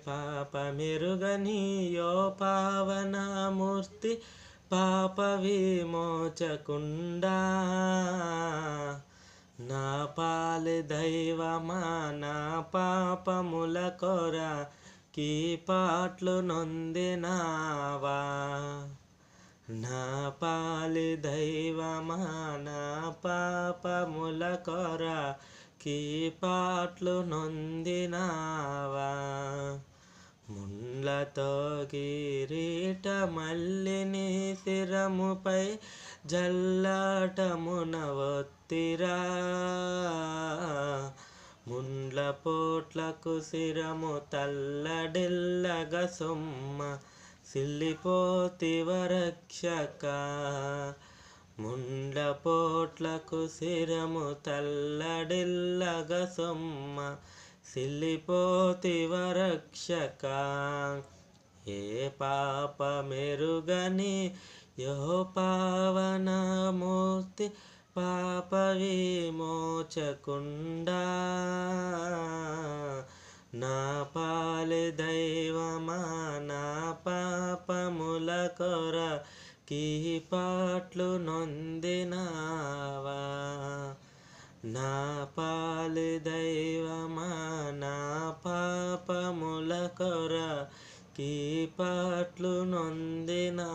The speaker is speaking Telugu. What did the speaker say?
పాపమెరుగని యో పావనమూర్తి పాప విమోచకుండా నా పాలి దైవమా నా పాపముల కొరకి పాట్లు నొందినావా నా పాలి దైవమా నా పాపముల కొరకి పాట్లు నొందినావా ముండ్లతో కిరీట మల్లిని శిరముపై జల్లాటమున ఒత్తిరా ముండ్ల పోట్లకు శిరము తల్లడిల్లగ సొమ్మ సిల్లిపోతివ రక్షక ముండ్ల పోట్లకు శిరము తల్లడిల్లగ సొమ్మ సిల్లిపోతివ రక్షక ఏ పాపమెరుగని యో పావనమూర్తి పాప విమోచకుండా నా పాలి దైవమా నా పాపముల కొరకి పాట్లు నొందినావా నా పాలి దైవమా నా పాపముల కొరకి పాట్లు నొందినావా